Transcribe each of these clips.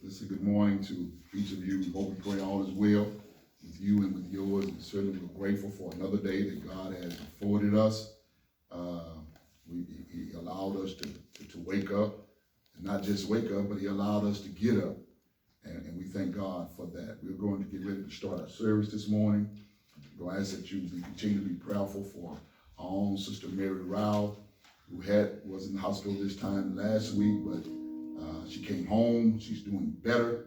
Listen, good morning to each of you. We hope and pray all is well with you and with yours. And certainly we're grateful for another day that God has afforded us. He allowed us to wake up, and not just wake up, but he allowed us to get up. And we thank God for that. We're going to get ready to start our service this morning. I'm going to ask that you continue to be prayerful for our own Sister Mary Rao, who was in the hospital this time last week, but she came home. She's doing better,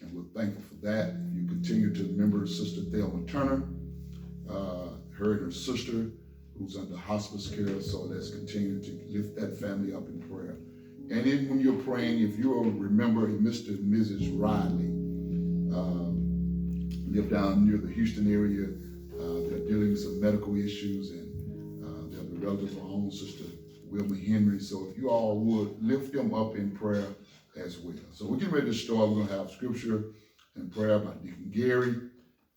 and we're thankful for that. You continue to remember Sister Thelma Turner, her and her sister, who's under hospice care. So let's continue to lift that family up in prayer. And then when you're praying, if you'll remember Mr. and Mrs. Riley, live down near the Houston area. They're dealing with some medical issues, and they're the relatives of our own Sister Wilma Henry. So if you all would lift them up in prayer as well. So we're getting ready to start. We're going to have scripture and prayer by Deacon Gary,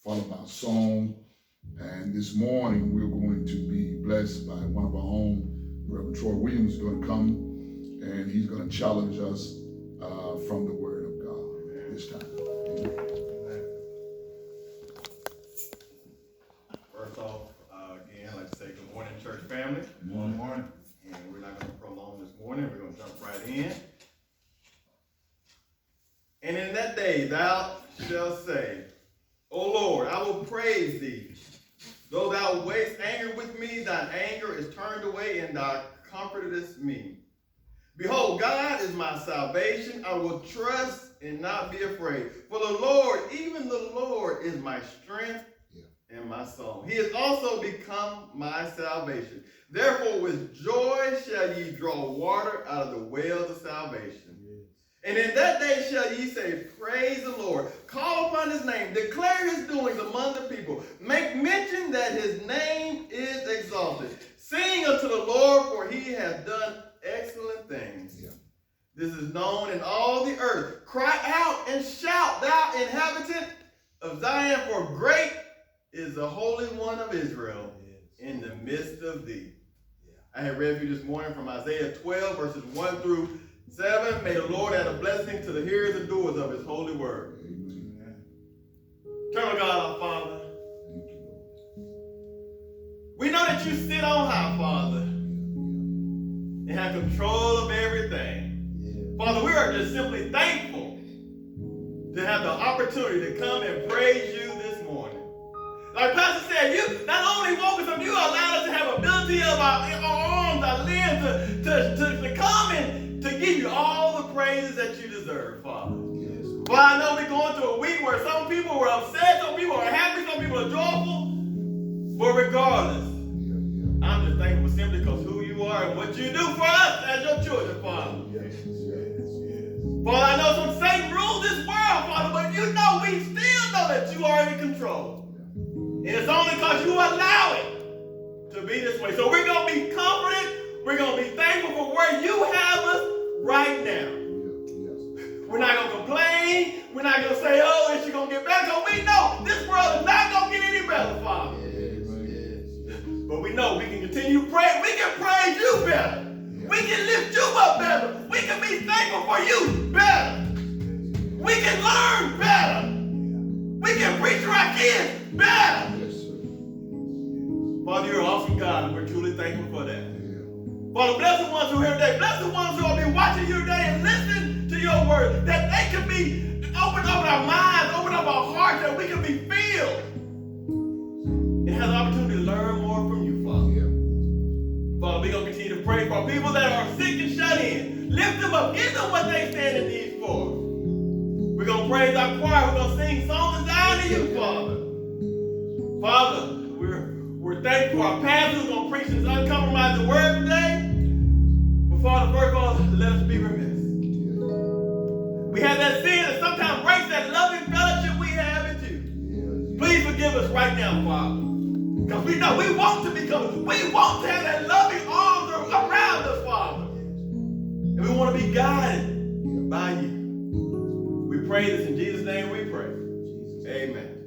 followed by a song. And this morning we're going to be blessed by one of our own, Reverend Troy Williams, is going to come, and he's going to challenge us from the Word of God this time. Amen. First off, again, I'd like to say good morning, church family. Good morning. Good morning. And we're not going to prolong this morning. We're going to jump right in. And in that day thou shalt say, O Lord, I will praise thee. Though thou waste anger with me, thine anger is turned away, and thou comfortest me. Behold, God is my salvation. I will trust and not be afraid. For the Lord, even the Lord, is my strength and my song. He has also become my salvation. Therefore, with joy shall ye draw water out of the wells of salvation. And in that day shall ye say, praise the Lord. Call upon his name. Declare his doings among the people. Make mention that his name is exalted. Sing unto the Lord, for he hath done excellent things. This is known in all the earth. Cry out and shout, thou inhabitant of Zion, for great is the Holy One of Israel in the midst of thee. I have read for you this morning from Isaiah 12, verses 1 through 7. May the Lord add a blessing to the hearers and doers of his holy word. Amen. Eternal God, our Father, we know that you sit on high, Father, and have control of everything. Father, we are just simply thankful to have the opportunity to come and praise you this morning. Like Pastor said, you not only woke us up, you allowed us to have ability of our arms, our limbs, to come and to give you all the praises that you deserve, Father. Well, I know we're going through a week where some people were upset, some people are happy, some people are joyful. But regardless, I'm just thankful simply because who you are and what you do for us as your children, Father. Father, I know some Satan rules this world, Father, but you know we still know that you are in control. And it's only because you allow it to be this way. So we're going to be comforted. We're going to be thankful for where you have us right now. We're not going to complain. We're not going to say, oh, is she going to get better? Because we know this world is not going to get any better, Father. But we know we can continue to pray. We can praise you better. We can lift you up better. We can be thankful for you better. We can learn better. We can preach to our kids better. Father, you're an awesome God, and we're truly thankful for that. Father, bless the ones who are here today. Bless the ones who will be watching you today and listening to your word, that they can be open up our minds, open up our hearts, that we can be filled and have the opportunity to learn more from you, Father. Father, we're going to continue to pray for people that are sick and shut in. Lift them up. Give them what they stand in need for. We're going to praise our choir. We're going to sing songs down to you, Father. Father, we're thankful for our pastor who's going to preach this uncompromising word today. But Father, first of all, let us be remiss. We have that sin that sometimes breaks that loving fellowship we have in you. Please forgive us right now, Father. Because we know we want to be covered. We want to have that loving arms around us, Father. And we want to be guided by you. We pray this in Jesus' name we pray. Amen.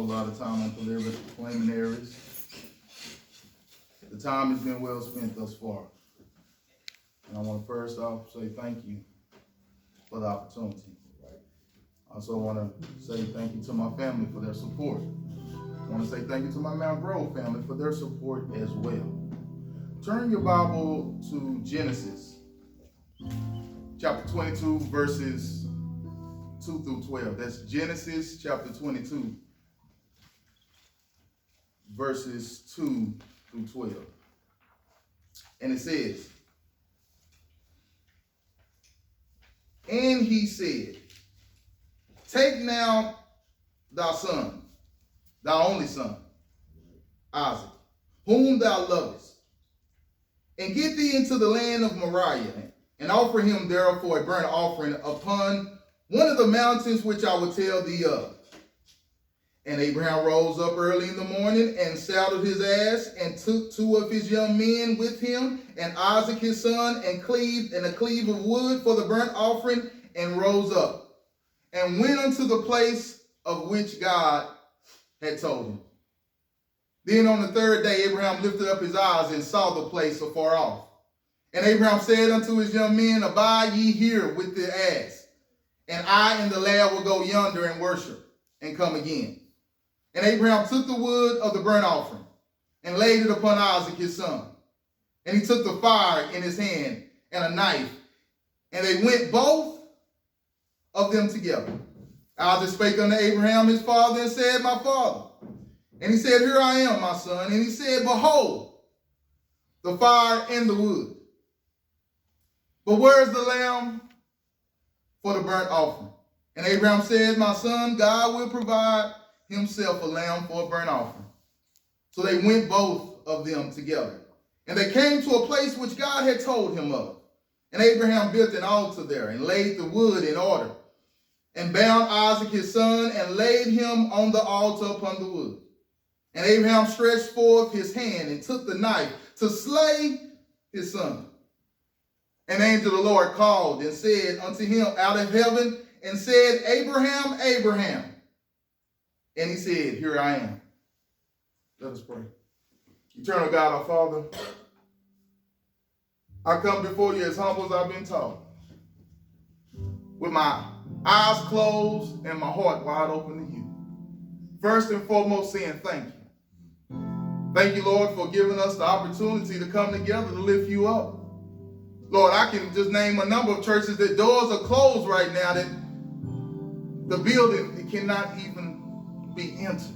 lot of time on preliminaries. The time has been well spent thus far. And I want to first off say thank you for the opportunity. I also want to say thank you to my family for their support. I want to say thank you to my Mount Grove family for their support as well. Turn your Bible to Genesis, chapter 22, verses 2 through 12. That's Genesis chapter 22, verses 2 through 12. And it says, "And he said, Take now thy son, thy only son, Isaac, whom thou lovest, and get thee into the land of Moriah, and offer him there for a burnt offering upon one of the mountains which I will tell thee of. And Abraham rose up early in the morning and saddled his ass and took 2 of his young men with him and Isaac his son and a cleave of wood for the burnt offering and rose up and went unto the place of which God had told him. Then on the 3rd day, Abraham lifted up his eyes and saw the place afar off. And Abraham said unto his young men, Abide ye here with the ass, and I and the lad will go yonder and worship and come again. And Abraham took the wood of the burnt offering and laid it upon Isaac his son. And he took the fire in his hand and a knife, and they went both of them together. Isaac spake unto Abraham his father and said, My father. And he said, Here I am, my son. And he said, Behold, the fire and the wood. But where is the lamb for the burnt offering? And Abraham said, My son, God will provide himself a lamb for a burnt offering. So they went both of them together. And they came to a place which God had told him of. And Abraham built an altar there and laid the wood in order, and bound Isaac his son, and laid him on the altar upon the wood. And Abraham stretched forth his hand and took the knife to slay his son. An angel of the Lord called and said unto him out of heaven, and said, Abraham, Abraham. And he said, Here I am. Let us pray. Eternal God, our Father, I come before you as humble as I've been taught, with my eyes closed and my heart wide open to you. First and foremost, saying thank you. Thank you, Lord, for giving us the opportunity to come together to lift you up. Lord, I can just name a number of churches that doors are closed right now, that the building it cannot even be entered.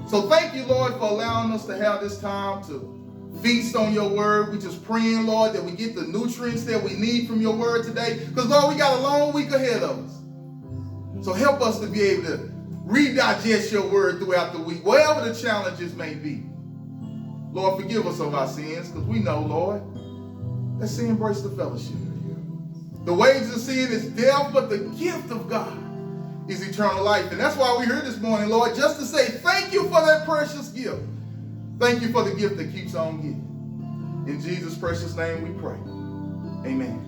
So thank you, Lord, for allowing us to have this time to feast on your word. We're just praying, Lord, that we get the nutrients that we need from your word today. Because, Lord, we got a long week ahead of us. So help us to be able to redigest your word throughout the week, whatever the challenges may be. Lord, forgive us of our sins, because we know, Lord, that sin breaks the fellowship. The wages of sin is death, but the gift of God is eternal life. And that's why we're here this morning, Lord, just to say thank you for that precious gift. Thank you for the gift that keeps on giving. In Jesus' precious name we pray. Amen.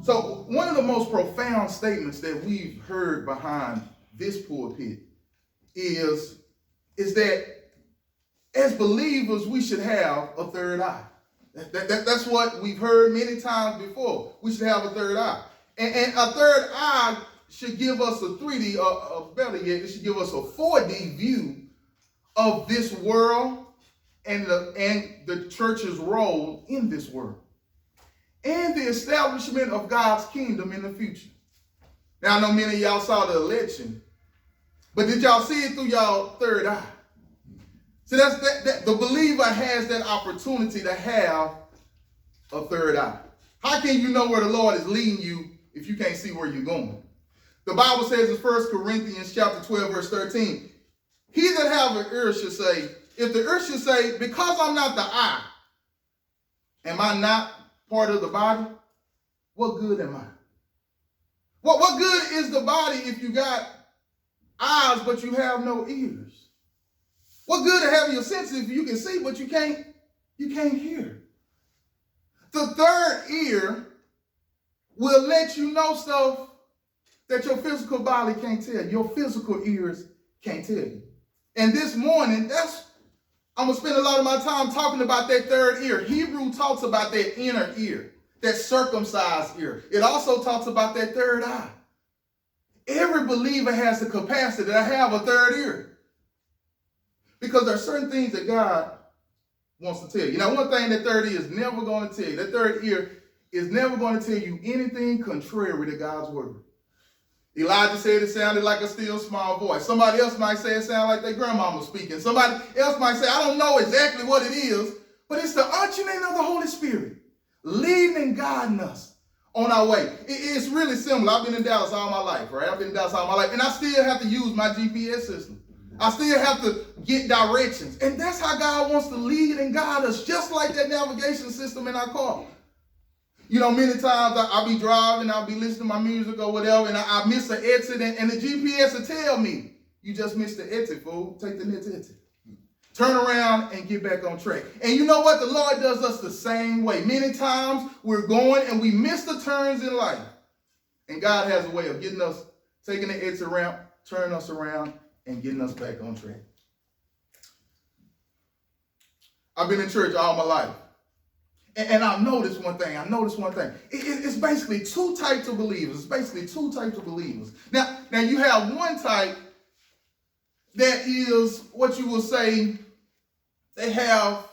So one of the most profound statements that we've heard behind this pulpit is that as believers, we should have a third eye. That's what we've heard many times before. We should have a third eye. And a third eye should give us a 3D, or better yet, it should give us a 4D view of this world and the church's role in this world, and the establishment of God's kingdom in the future. Now, I know many of y'all saw the election, but did y'all see it through y'all third eye? So that the believer has that opportunity to have a third eye. How can you know where the Lord is leading you if you can't see where you're going? The Bible says in 1 Corinthians chapter 12, verse 13, he that have an ear should say, if the ear should say, because I'm not the eye, am I not part of the body? What good am I? What good is the body if you got eyes but you have no ears? What good to have your senses if you can see but you can't hear? The third ear will let you know stuff that your physical body can't tell, your physical ears can't tell you. And this morning, I'm going to spend a lot of my time talking about that third ear. Hebrew talks about that inner ear, that circumcised ear. It also talks about that third eye. Every believer has the capacity to have a third ear, because there are certain things that God wants to tell you. Now, one thing that third ear is never going to tell you, that third ear is never going to tell you anything contrary to God's word. Elijah said it sounded like a still small voice. Somebody else might say it sounded like their grandmama speaking. Somebody else might say, I don't know exactly what it is, but it's the unctioning of the Holy Spirit leading and guiding us on our way. It's really similar. I've been in Dallas all my life, right? I've been in Dallas all my life, and I still have to use my GPS system. I still have to get directions. And that's how God wants to lead and guide us, just like that navigation system in our car. You know, many times I'll be driving, I'll be listening to my music or whatever, and I miss an exit, and the GPS will tell me, you just missed the exit, fool. Take the next exit. Turn around and get back on track. And you know what? The Lord does us the same way. Many times we're going and we miss the turns in life. And God has a way of getting us, taking the exit ramp, turning us around, and getting us back on track. I've been in church all my life. And I've noticed one thing. It's basically two types of believers. Now you have one type that is what you will say, they have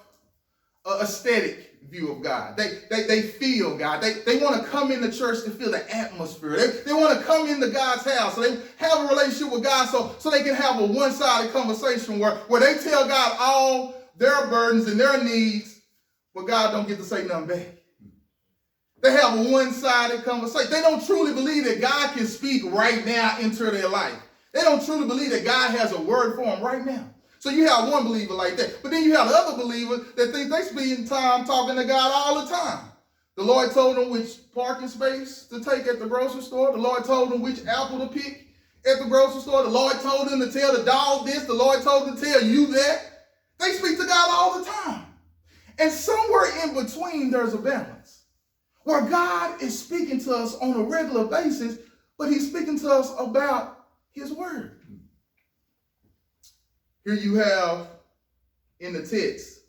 an aesthetic view of God. They feel God. They want to come into church to feel the atmosphere. They want to come into God's house. So they have a relationship with God so they can have a one-sided conversation where they tell God all their burdens and their needs, but God don't get to say nothing back. They have a one-sided conversation. They don't truly believe that God can speak right now into their life. They don't truly believe that God has a word for them right now. So you have one believer like that. But then you have the other believer that think they spend time talking to God all the time. The Lord told them which parking space to take at the grocery store. The Lord told them which apple to pick at the grocery store. The Lord told them to tell the dog this. The Lord told them to tell you that. They speak to God all the time. And somewhere in between, there's a balance where God is speaking to us on a regular basis, but he's speaking to us about his word. Here you have in the text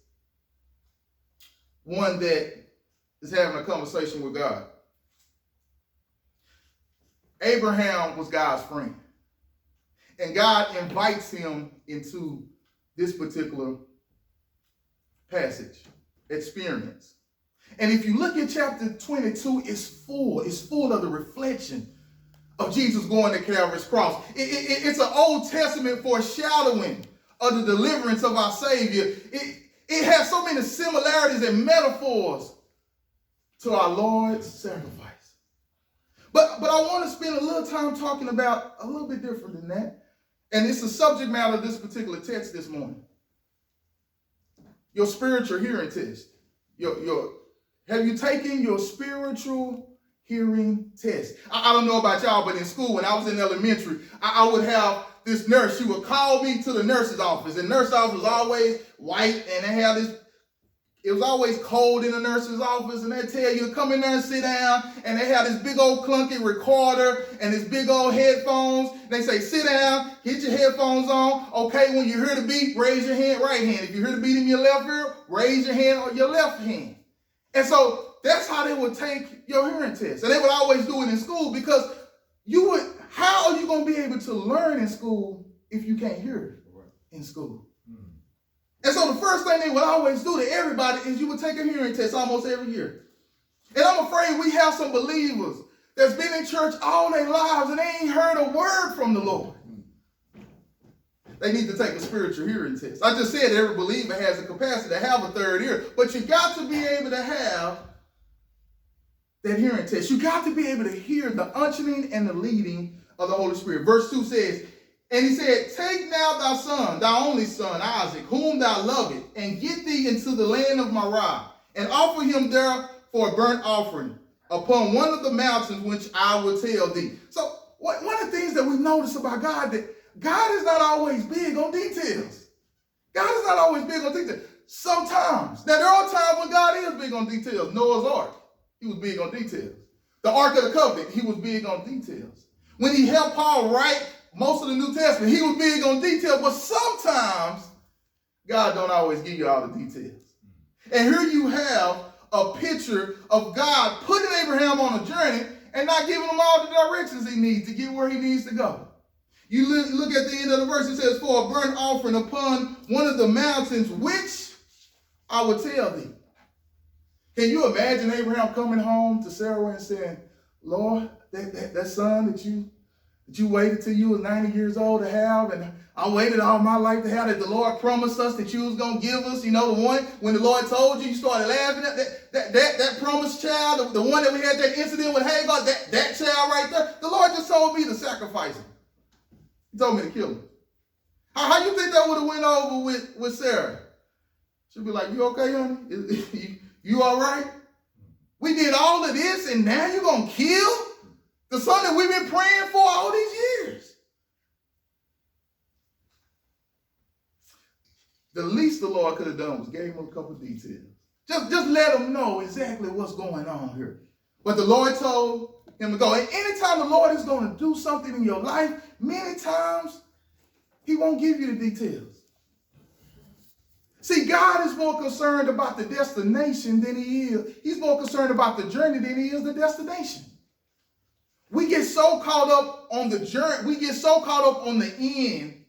one that is having a conversation with God. Abraham was God's friend, and God invites him into this particular passage, experience. And if you look at chapter 22, it's full of the reflection of Jesus going to Calvary's cross. It's an Old Testament foreshadowing of the deliverance of our Savior. It has so many similarities and metaphors to our Lord's sacrifice. But I want to spend a little time talking about a little bit different than that. And it's the subject matter of this particular text this morning. Your spiritual hearing test. Have you taken your spiritual hearing test? I don't know about y'all, but in school, when I was in elementary, I would have this nurse. She would call me to the nurse's office. And the nurse's office was always white, and they had this, it was always cold in the nurse's office, and they tell you to come in there and sit down, and they had this big old clunky recorder and this big old headphones. They say, sit down, get your headphones on. Okay, when you hear the beat, raise your hand, right hand. If you hear the beat in your left ear, raise your hand on your left hand. And so that's how they would take your hearing test. And they would always do it in school, because how are you going to be able to learn in school if you can't hear it in school? And so the first thing they would always do to everybody is you would take a hearing test almost every year. And I'm afraid we have some believers that's been in church all their lives and they ain't heard a word from the Lord. They need to take a spiritual hearing test. I just said every believer has the capacity to have a third ear, but you got to be able to have that hearing test. You got to be able to hear the unctioning and the leading of the Holy Spirit. Verse 2 says, and he said, take now thy son, thy only son, Isaac, whom thou lovest, and get thee into the land of Moriah, and offer him there for a burnt offering upon one of the mountains which I will tell thee. So one of the things that we notice about God, that God is not always big on details. God is not always big on details. Sometimes. Now, there are times when God is big on details. Noah's Ark, he was big on details. The Ark of the Covenant, he was big on details. When he helped Paul write most of the New Testament, he was big on detail, but sometimes God don't always give you all the details. And here you have a picture of God putting Abraham on a journey and not giving him all the directions he needs to get where he needs to go. You look at the end of the verse, it says, for a burnt offering upon one of the mountains, which I will tell thee. Can you imagine Abraham coming home to Sarah and saying, Lord, that son that you waited till you was 90 years old to have, and I waited all my life to have, that the Lord promised us that you was going to give us, you know, the one, when the Lord told you, you started laughing at that promised child, the one that we had that incident with Hagar, that child right there. The Lord just told me to sacrifice him. He told me to kill him. How you think that would have went over with Sarah? She'd be like, you okay, honey? You all right? We did all of this, and now you're going to kill the son that we've been praying for all these years? The least the Lord could have done was gave him a couple of details. Just let him know exactly what's going on here. But the Lord told him to go. And anytime the Lord is going to do something in your life, many times he won't give you the details. See, God is more concerned about the destination than he is. He's more concerned about the journey than he is the destination. We get so caught up on the journey, we get so caught up on the end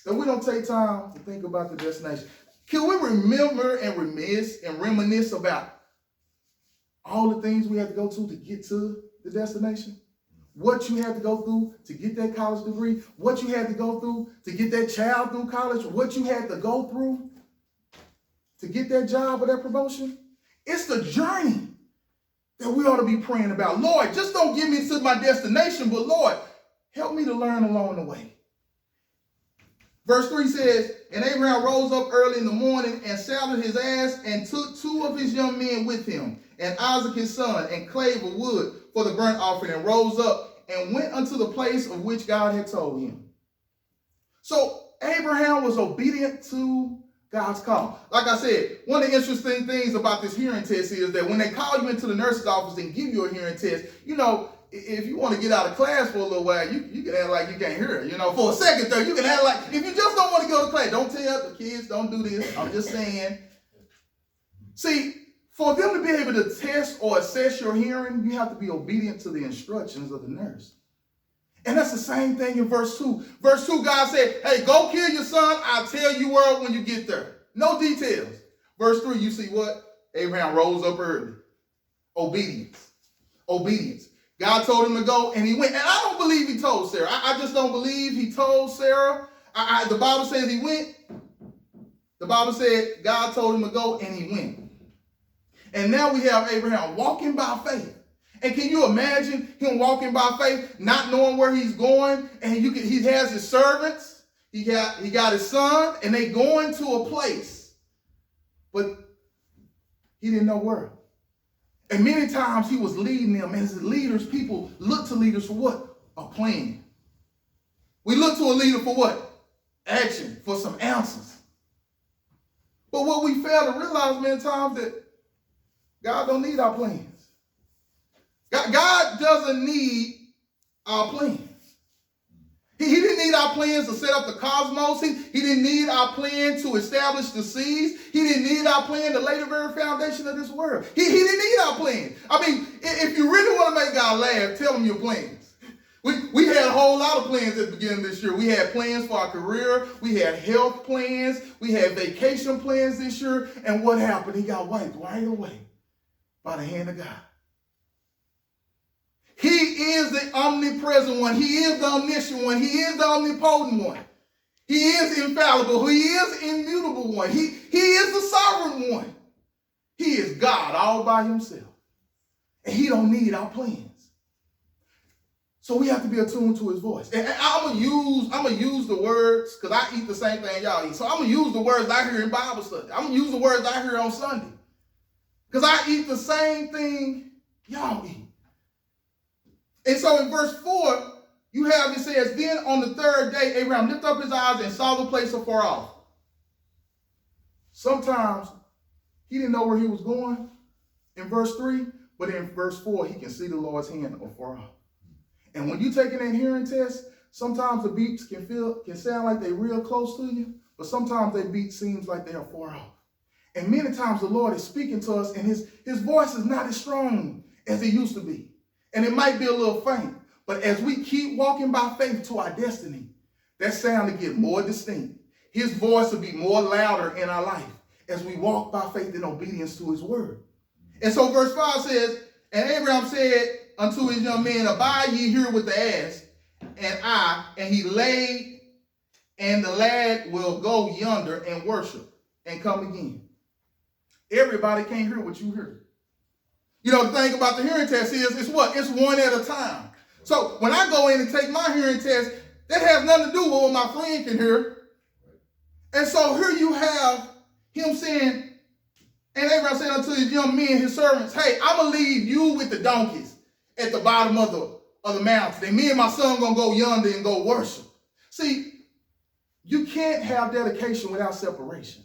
that we don't take time to think about the destination. Can we remember and reminisce about all the things we had to go to get to the destination? What you had to go through to get that college degree, what you had to go through to get that child through college, what you had to go through to get that job or that promotion. It's the journey that we ought to be praying about. Lord, just don't get me to my destination, but Lord, help me to learn along the way. Verse 3 says, and Abraham rose up early in the morning and saddled his ass and took 2 of his young men with him, and Isaac his son, and clave of wood for the burnt offering, and rose up and went unto the place of which God had told him. So Abraham was obedient to God's call. Like I said, one of the interesting things about this hearing test is that when they call you into the nurse's office and give you a hearing test, you know, if you want to get out of class for a little while, you can act like you can't hear it. You know, for a second though, you can act like, if you just don't want to go to class, don't tell the kids, don't do this. I'm just saying. See, for them to be able to test or assess your hearing, you have to be obedient to the instructions of the nurse. And that's the same thing in verse 2. Verse 2, God said, hey, go kill your son. I'll tell you where when you get there. No details. Verse 3, you see what? Abraham rose up early. Obedience. Obedience. God told him to go, and he went. And I don't believe he told Sarah. I just don't believe he told Sarah. The Bible says he went. The Bible said God told him to go, and he went. And now we have Abraham walking by faith. And can you imagine him walking by faith, not knowing where he's going? And he has his servants. He got his son, and they going to a place. But he didn't know where. And many times he was leading them. As leaders, people look to leaders for what? A plan. We look to a leader for what? Action, for some answers. But what we fail to realize many times that God don't need our plans. God doesn't need our plans. He didn't need our plans to set up the cosmos. He didn't need our plan to establish the seas. He didn't need our plan to lay the very foundation of this world. He didn't need our plan. I mean, if you really want to make God laugh, tell him your plans. We had a whole lot of plans at the beginning of this year. We had plans for our career. We had health plans. We had vacation plans this year. And what happened? He got wiped right away by the hand of God. He is the omnipresent one. He is the omniscient one. He is the omnipotent one. He is infallible. He is immutable one. He is the sovereign one. He is God all by himself. And he don't need our plans. So we have to be attuned to his voice. And I'm gonna use the words, because I eat the same thing y'all eat. So I'm gonna use the words I hear in Bible study. I'm gonna use the words I hear on Sunday. Because I eat the same thing y'all eat. And so in verse 4, you have, it says, then on the 3rd day, Abraham lifted up his eyes and saw the place afar off. Sometimes he didn't know where he was going in verse 3, but in verse 4, he can see the Lord's hand afar off. And when you're taking that hearing test, sometimes the beats can sound like they're real close to you, but sometimes that beat seems like they are far off. And many times the Lord is speaking to us, and his voice is not as strong as it used to be. And it might be a little faint, but as we keep walking by faith to our destiny, that sound will get more distinct. His voice will be more louder in our life as we walk by faith in obedience to his word. And so verse 5 says, and Abraham said unto his young men, abide ye here with the ass, and he laid, and the lad will go yonder and worship and come again. Everybody can't hear what you hear. You know, the thing about the hearing test is, it's what? It's one at a time. So when I go in and take my hearing test, that has nothing to do with what my friend can hear. And so here you have him saying, and Abraham said unto his young men, his servants, hey, I'm going to leave you with the donkeys at the bottom of the mountain. And me and my son going to go yonder and go worship. See, you can't have dedication without separation.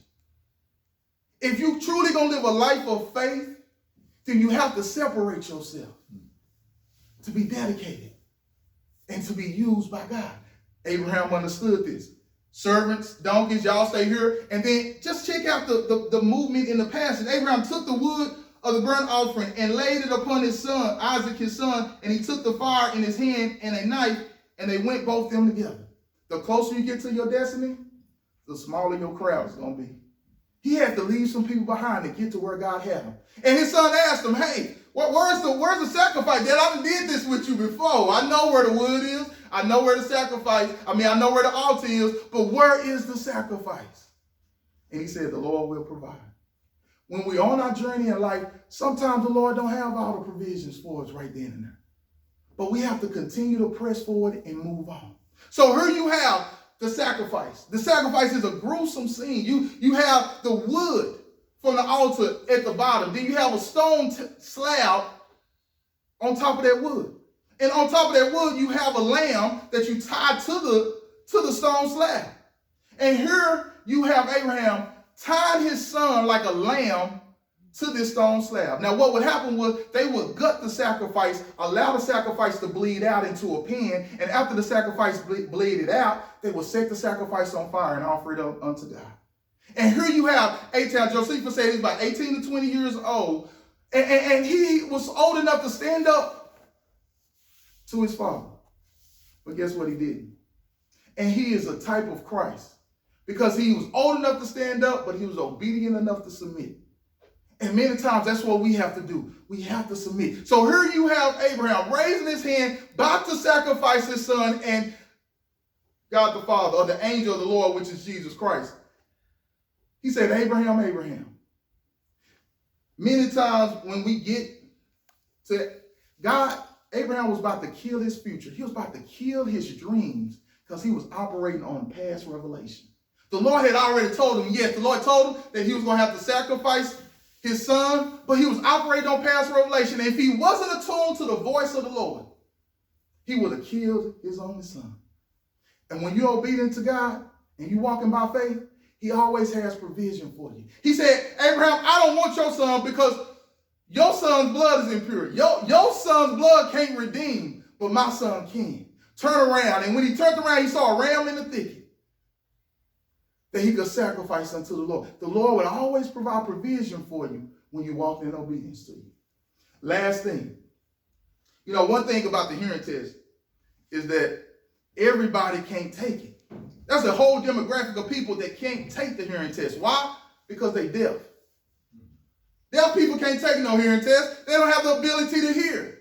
If you truly going to live a life of faith, then you have to separate yourself to be dedicated and to be used by God. Abraham understood this. Servants, donkeys, y'all stay here. And then just check out the movement in the passage. Abraham took the wood of the burnt offering and laid it upon his son, Isaac his son, and he took the fire in his hand and a knife, and they went both them together. The closer you get to your destiny, the smaller your crowd is going to be. He had to leave some people behind to get to where God had him. And his son asked him, hey, where's the sacrifice? Dad, I did this with you before. I know where the wood is. I know where the sacrifice, I know where the altar is, but where is the sacrifice? And he said, the Lord will provide. When we're on our journey in life, sometimes the Lord don't have all the provisions for us right then and there. But we have to continue to press forward and move on. So here you have the sacrifice. The sacrifice is a gruesome scene. You have the wood from the altar at the bottom. Then you have a stone slab on top of that wood. And on top of that wood, you have a lamb that you tie to the stone slab. And here you have Abraham tying his son like a lamb to this stone slab. Now, what would happen was they would gut the sacrifice, allow the sacrifice to bleed out into a pan, and after the sacrifice bleeded out, they would set the sacrifice on fire and offer it up unto God. And here you have A-Town. Josephus said he's about 18 to 20 years old, and he was old enough to stand up to his father. But guess what? He didn't. And he is a type of Christ because he was old enough to stand up, but he was obedient enough to submit. And many times that's what we have to do. We have to submit. So here you have Abraham raising his hand, about to sacrifice his son, and God the Father, or the angel of the Lord, which is Jesus Christ. He said, Abraham, Abraham. Many times when we get to God, Abraham was about to kill his future. He was about to kill his dreams because he was operating on past revelation. The Lord had already told him, yes, the Lord told him that he was going to have to sacrifice his son, but he was operating on past revelation. And if he wasn't attuned to the voice of the Lord, he would have killed his only son. And when you're obedient to God and you're walking by faith, he always has provision for you. He said, Abraham, I don't want your son because your son's blood is impure. Your son's blood can't redeem, but my son can. Turn around. And when he turned around, he saw a ram in the thicket that he could sacrifice unto the Lord. The Lord would always provide provision for you when you walk in obedience to you. Last thing. You know, one thing about the hearing test is that everybody can't take it. That's a whole demographic of people that can't take the hearing test. Why? Because they deaf. Deaf people can't take no hearing test. They don't have the ability to hear.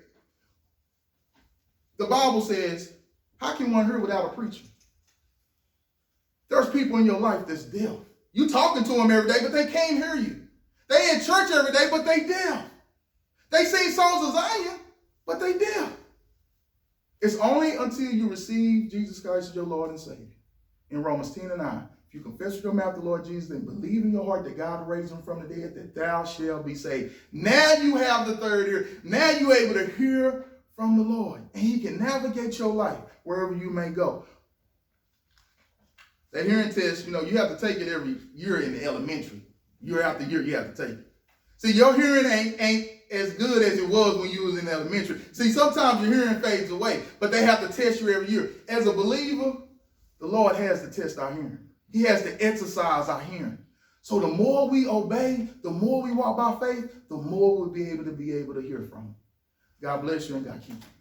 The Bible says, how can one hear without a preacher? There's people in your life that's deaf. You talking to them every day, but they can't hear you. They in church every day, but they deaf. They sing songs of Zion, but they deaf. It's only until you receive Jesus Christ as your Lord and Savior. In Romans 10:9, if you confess with your mouth the Lord Jesus and believe in your heart that God raised him from the dead, that thou shalt be saved. Now you have the third ear. Now you're able to hear from the Lord. And he can navigate your life wherever you may go. That hearing test, you have to take it every year in the elementary. Year after year, you have to take it. See, your hearing ain't as good as it was when you was in elementary. See, sometimes your hearing fades away, but they have to test you every year. As a believer, the Lord has to test our hearing. He has to exercise our hearing. So the more we obey, the more we walk by faith, the more we'll be able to hear from him. God bless you and God keep you.